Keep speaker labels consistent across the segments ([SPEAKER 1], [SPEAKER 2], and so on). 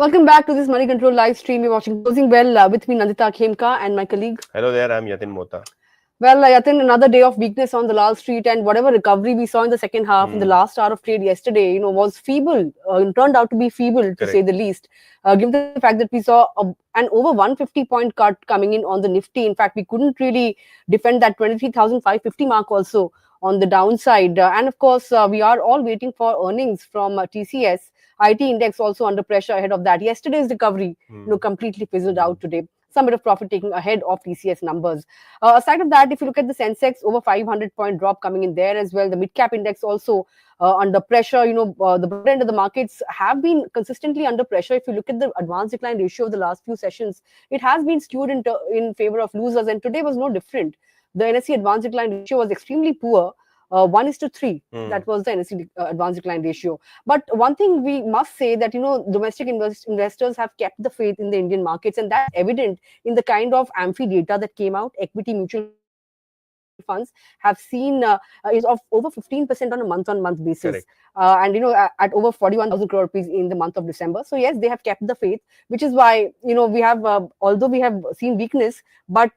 [SPEAKER 1] Welcome back to this Money Control live stream. You're watching Closing Well with me, Nandita Khemka, and my colleague.
[SPEAKER 2] Hello there, I'm Yatin Mota.
[SPEAKER 1] Well, Yatin, another day of weakness on the Lal Street, and whatever recovery we saw in the second half, in the last hour of trade yesterday, was feeble. Turned out to be feeble, to say the least. Given the fact that we saw an over 150-point cut coming in on the Nifty. In fact, we couldn't really defend that 23,550 mark also on the downside. And of course, we are all waiting for earnings from TCS. IT index also under pressure ahead of that. Yesterday's recovery, completely fizzled out today. Some bit of profit taking ahead of TCS numbers. Aside of that, if you look at the Sensex, over 500-point drop coming in there as well. The mid-cap index also under pressure. The broad end of the markets have been consistently under pressure. If you look at the advanced decline ratio of the last few sessions, it has been skewed in favor of losers, and today was no different. The NSE advanced decline ratio was extremely poor. 1:3. That was the NSE advanced decline ratio. But one thing we must say that domestic investors have kept the faith in the Indian markets, and that's evident in the kind of amphi data that came out. Equity mutual funds have seen is of over 15% on a month-on-month basis, and at over 41,000 crore rupees in the month of December. So yes, they have kept the faith, which is why we have although we have seen weakness, but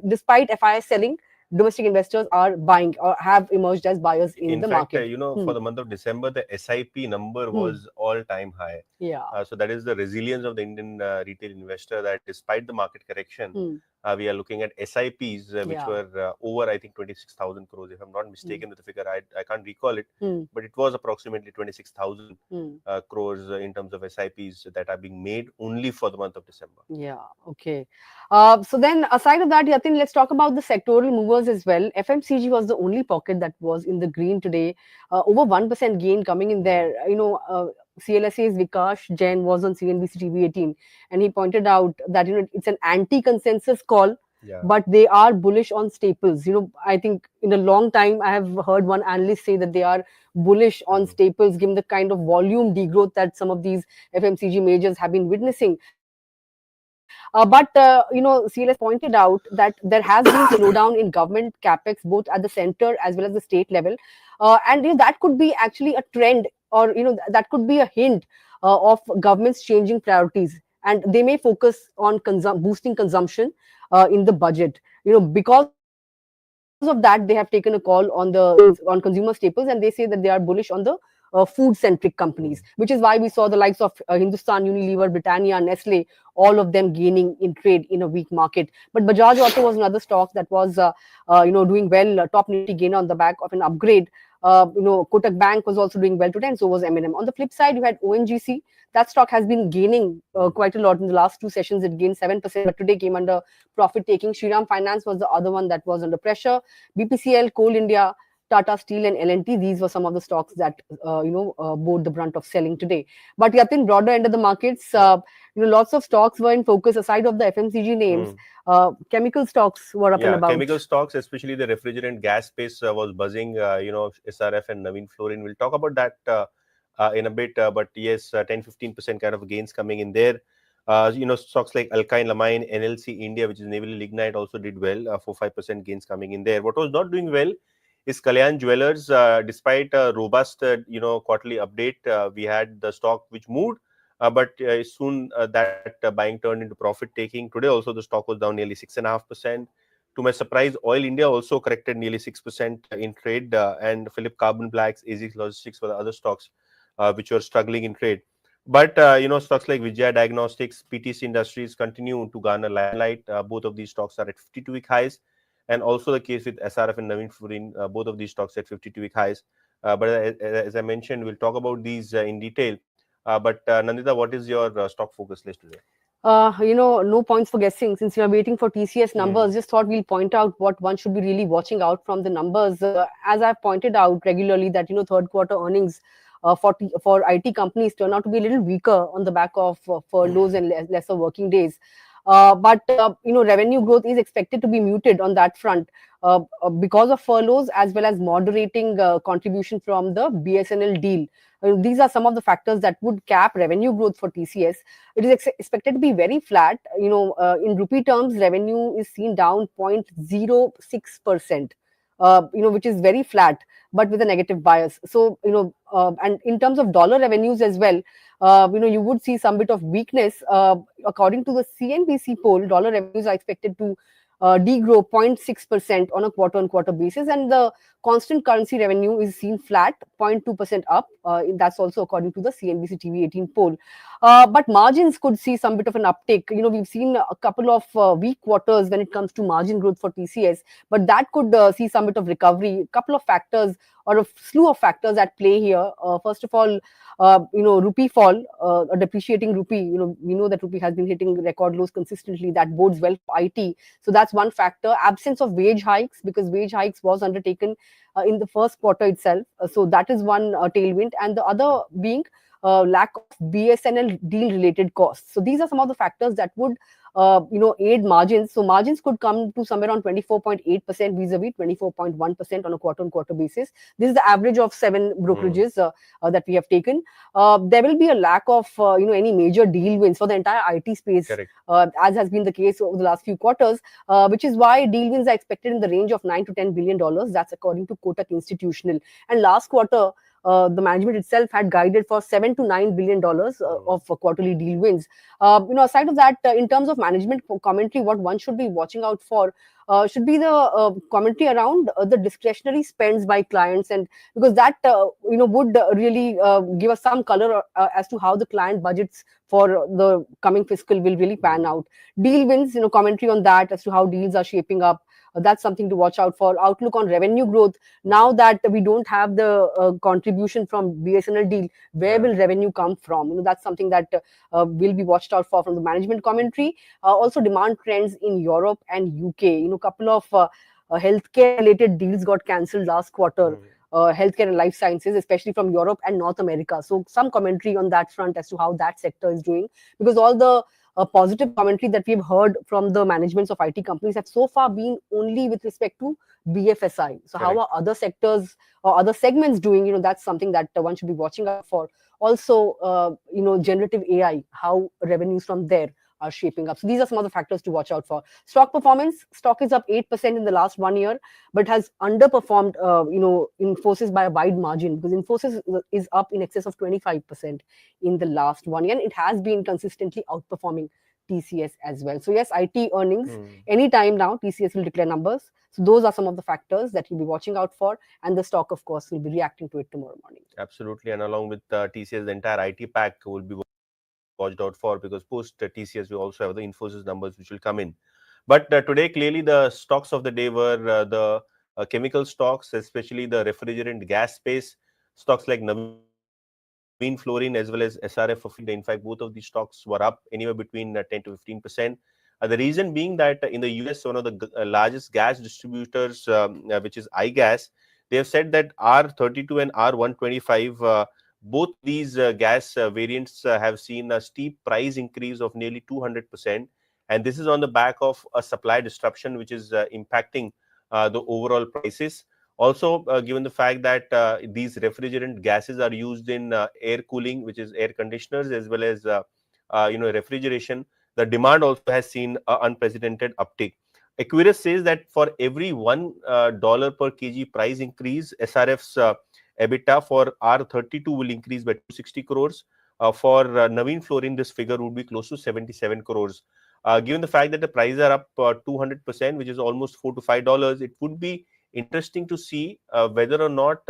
[SPEAKER 1] despite FIS selling, domestic investors are buying or have emerged as buyers in the market.
[SPEAKER 2] For the month of December, the SIP number was all-time high.
[SPEAKER 1] Yeah.
[SPEAKER 2] So that is the resilience of the Indian retail investor, that despite the market correction, we are looking at SIPs which were over, I think, 26,000 crores. If I'm not mistaken with the figure, I can't recall it, but it was approximately 26,000 crores in terms of SIPs that are being made only for the month of December.
[SPEAKER 1] Yeah, okay. So then, aside of that, Yatin, let's talk about the sectoral movers as well. FMCG was the only pocket that was in the green today. Over 1% gain coming in there. CLSA's Vikash Jain was on CNBC TV 18, and he pointed out that it's an anti-consensus call, but they are bullish on staples. I think in a long time I have heard one analyst say that they are bullish on staples, given the kind of volume degrowth that some of these FMCG majors have been witnessing. But CLS pointed out that there has been slowdown in government capex both at the center as well as the state level, and that could be actually a trend, or that could be a hint of governments changing priorities, and they may focus on boosting consumption in the budget. Because of that, they have taken a call on consumer staples, and they say that they are bullish on the food-centric companies, which is why we saw the likes of Hindustan Unilever, Britannia, Nestle, all of them gaining in trade in a weak market. But Bajaj Auto was another stock that was doing well, top Nifty gainer on the back of an upgrade. Kotak Bank was also doing well today, and so was M&M. On the flip side, you had ONGC. That stock has been gaining quite a lot in the last two sessions. It gained 7%, but today came under profit taking. Shriram Finance was the other one that was under pressure. BPCL, Coal India, Tata Steel, and L&T, these were some of the stocks that bore the brunt of selling today. But Yatin, broader end of the markets, lots of stocks were in focus aside of the FMCG names. Chemical stocks were up and about.
[SPEAKER 2] Chemical stocks, especially the refrigerant gas space, was buzzing. SRF and Navin Fluorine. We'll talk about that in a bit. But yes, 10-15% kind of gains coming in there. Stocks like Alkyne Lamine, NLC India, which is Navy Lignite, also did well. 4-5% gains coming in there. What was not doing well is Kalyan Jewellers. Despite a robust, quarterly update, we had the stock which moved, but soon that buying turned into profit taking. Today also the stock was down nearly 6.5%. To my surprise, Oil India also corrected nearly 6% in trade, and Philip Carbon Blacks, ASICS Logistics were the other stocks which were struggling in trade. But stocks like Vijaya Diagnostics, PTC Industries continue to garner limelight. Both of these stocks are at 52-week highs. And also the case with SRF and Navin Fluorine, both of these stocks at 52-week highs. But as I mentioned, we'll talk about these in detail. But Nandita, what is your stock focus list today?
[SPEAKER 1] No points for guessing. Since we are waiting for TCS numbers, just thought we'll point out what one should be really watching out from the numbers. As I've pointed out regularly, that third quarter earnings for IT companies turn out to be a little weaker on the back of furloughs and lesser working days. But revenue growth is expected to be muted on that front because of furloughs as well as moderating contribution from the BSNL deal. These are some of the factors that would cap revenue growth for TCS. It is expected to be very flat. In rupee terms, revenue is seen down 0.06%. which is very flat but with a negative bias. So, and in terms of dollar revenues as well, you would see some bit of weakness. According to the CNBC poll, dollar revenues are expected to degrow 0.6% on a quarter-on-quarter basis, and the constant currency revenue is seen flat, 0.2% up. That's also according to the CNBC TV 18 poll. But margins could see some bit of an uptick. We've seen a couple of weak quarters when it comes to margin growth for TCS, but that could see some bit of recovery. A couple of factors or a slew of factors at play here. First of all, rupee fall, a depreciating rupee. We know that rupee has been hitting record lows consistently. That bodes well for IT. So that's one factor. Absence of wage hikes, because wage hikes was undertaken in the first quarter itself. So that is one tailwind, and the other being lack of BSNL deal related costs. So these are some of the factors that would aid margins. So margins could come to somewhere around 24.8% vis-a-vis 24.1% on a quarter-on-quarter basis. This is the average of 7 brokerages that we have taken. There will be a lack of any major deal wins for the entire IT space, as has been the case over the last few quarters, which is why deal wins are expected in the range of $9 to $10 billion. That's according to Kotak Institutional. And last quarter, the management itself had guided for $7 to $9 billion of quarterly deal wins. Aside of that, in terms of management commentary, what one should be watching out for should be the commentary around the discretionary spends by clients, and because that would really give us some color as to how the client budgets for the coming fiscal will really pan out. Deal wins, commentary on that as to how deals are shaping up. That's something to watch out for. Outlook on revenue growth. Now that we don't have the contribution from BSNL deal, where will revenue come from? That's something that will be watched out for from the management commentary. Also, demand trends in Europe and UK. Couple of healthcare related deals got cancelled last quarter. Healthcare and life sciences, especially from Europe and North America. So some commentary on that front as to how that sector is doing, because all the positive commentary that we've heard from the managements of IT companies have so far been only with respect to BFSI. So how are other sectors or other segments doing? That's something that one should be watching out for. Also, generative AI, how revenues from there are shaping up. So these are some of the factors to watch out for. Stock performance. Stock is up 8% in the last 1 year, but has underperformed, Infosys by a wide margin, because Infosys is up in excess of 25% in the last 1 year. And it has been consistently outperforming TCS as well. So yes, IT earnings, anytime now, TCS will declare numbers. So those are some of the factors that you'll be watching out for, and the stock, of course, will be reacting to it tomorrow morning.
[SPEAKER 2] Absolutely, and along with TCS, the entire IT pack will be watched out for, because post TCS we also have the Infosys numbers which will come in. But today, clearly the stocks of the day were the chemical stocks, especially the refrigerant gas space stocks like Navin Fluorine as well as SRF. In fact, both of these stocks were up anywhere between 10 to 15%. The reason being that in the US, one of the largest gas distributors, which is iGas, they have said that R32 and R125, both these gas variants have seen a steep price increase of nearly 200%. And this is on the back of a supply disruption, which is impacting the overall prices. Also, given the fact that these refrigerant gases are used in air cooling, which is air conditioners, as well as refrigeration, the demand also has seen an unprecedented uptick. Equirus says that for every $1 per kg price increase, SRF's EBITDA for R32 will increase by 260 crores. For Navin Fluorine, this figure would be close to 77 crores. Given the fact that the prices are up 200%, which is almost $4 to $5, it would be interesting to see whether or not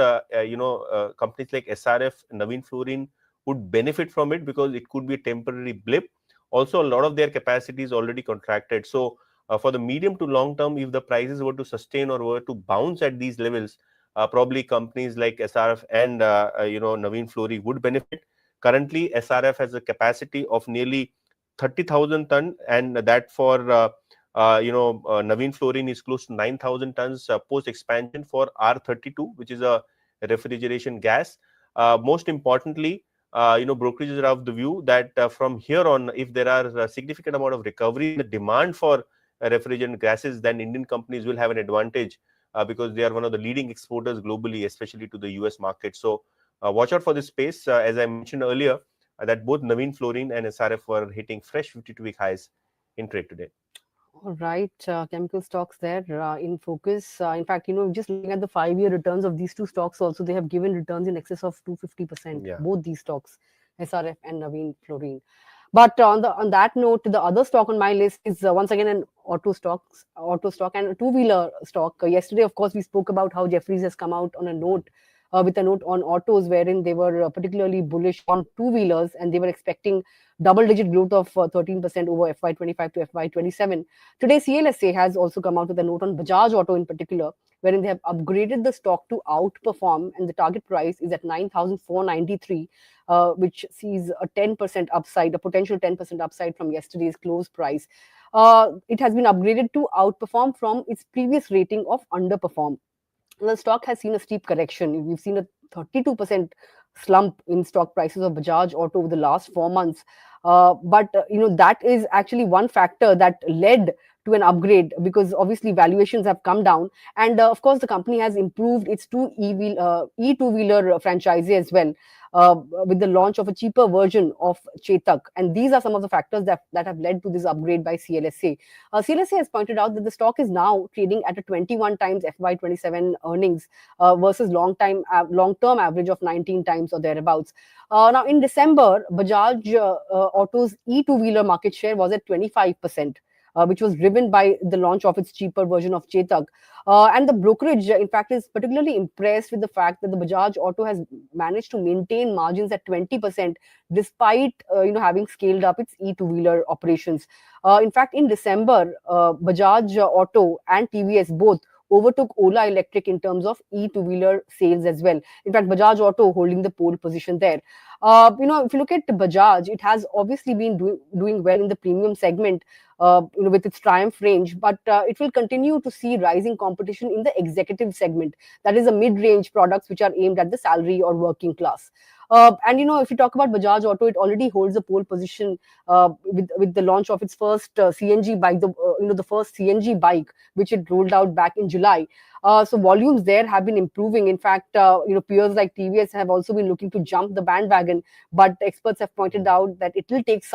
[SPEAKER 2] companies like SRF, Navin Fluorine would benefit from it, because it could be a temporary blip. Also, a lot of their capacity is already contracted. So for the medium to long term, if the prices were to sustain or were to bounce at these levels, probably companies like SRF and Navin Fluorine would benefit. Currently, SRF has a capacity of nearly 30,000 ton, and that for Navin Fluorine is close to 9,000 tons post expansion for R32, which is a refrigeration gas. Most importantly, brokerages are of the view that from here on, if there are a significant amount of recovery in the demand for refrigerant gases, then Indian companies will have an advantage because they are one of the leading exporters globally, especially to the US market. So watch out for this space. As I mentioned earlier, that both Navin Fluorine and SRF were hitting fresh 52-week highs in trade today.
[SPEAKER 1] All right, chemical stocks there in focus. In fact, just looking at the 5-year returns of these two stocks, also they have given returns in excess of 250%.
[SPEAKER 2] Yeah.
[SPEAKER 1] Both these stocks, SRF and Naveen Fluorine. But on that note, the other stock on my list is once again an auto stock and a two-wheeler stock. Yesterday, of course, we spoke about how Jeffries has come out on a note with a note on autos, wherein they were particularly bullish on two-wheelers and they were expecting double-digit growth of 13% over FY25 to FY27. Today, CLSA has also come out with a note on Bajaj Auto in particular, wherein they have upgraded the stock to outperform, and the target price is at 9,493, which sees a 10% upside, a potential 10% upside from yesterday's close price. It has been upgraded to outperform from its previous rating of underperform. The stock has seen a steep correction. We've seen a 32% slump in stock prices of Bajaj Auto over the last 4 months. But that is actually one factor that led to an upgrade, because obviously valuations have come down, and of course the company has improved its e two wheeler franchise as well, with the launch of a cheaper version of Chetak, and these are some of the factors that have led to this upgrade by CLSA. CLSA has pointed out that the stock is now trading at a 21 times FY27 earnings versus long-term average of 19 times or thereabouts. Now, in December, Bajaj Auto's e-two-wheeler market share was at 25%. Which was driven by the launch of its cheaper version of Chetak. And the brokerage, in fact, is particularly impressed with the fact that the Bajaj Auto has managed to maintain margins at 20% despite having scaled up its e-two-wheeler operations. In fact, in December, Bajaj Auto and TVS both overtook Ola Electric in terms of e-two-wheeler sales as well. In fact, Bajaj Auto holding the pole position there. If you look at Bajaj, it has obviously been doing well in the premium segment, with its Triumph range, but it will continue to see rising competition in the executive segment. That is the mid-range products which are aimed at the salary or working class. And if you talk about Bajaj Auto, it already holds a pole position with the launch of its first CNG bike, the first CNG bike which it rolled out back in July. So volumes there have been improving. In fact, peers like TVS have also been looking to jump the bandwagon, but experts have pointed out that it will take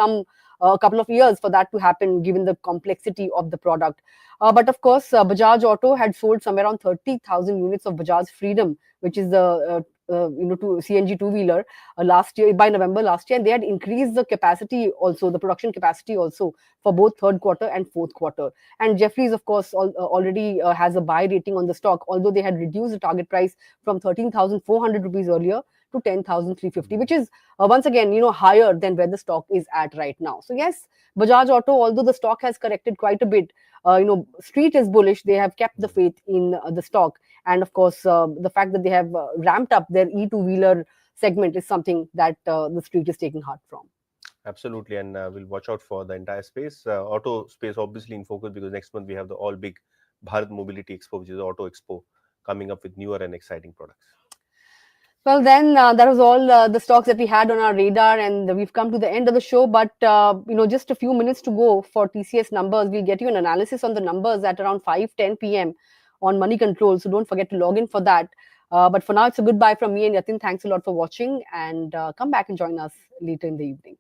[SPEAKER 1] a couple of years for that to happen, given the complexity of the product. But of course, Bajaj Auto had sold somewhere around 30,000 units of Bajaj Freedom, which is the CNG two-wheeler last year, by November last year, and they had increased the capacity also, the production capacity also, for both third quarter and fourth quarter. And Jeffries, of course, already has a buy rating on the stock, although they had reduced the target price from 13,400 rupees earlier to 10,350, which is once again, higher than where the stock is at right now. So yes, Bajaj Auto, although the stock has corrected quite a bit, Street is bullish. They have kept the faith in the stock, and of course, the fact that they have ramped up their e-two-wheeler segment is something that the Street is taking heart from.
[SPEAKER 2] Absolutely, and we'll watch out for the entire space. Auto space obviously in focus, because next month we have the all big Bharat Mobility Expo, which is the Auto Expo, coming up with newer and exciting products.
[SPEAKER 1] Well, then that was all the stocks that we had on our radar, and we've come to the end of the show. But just a few minutes to go for TCS numbers. We'll get you an analysis on the numbers at around 5:10 p.m. on Moneycontrol. So don't forget to log in for that. But for now, it's a goodbye from me and Yatin. Thanks a lot for watching, and come back and join us later in the evening.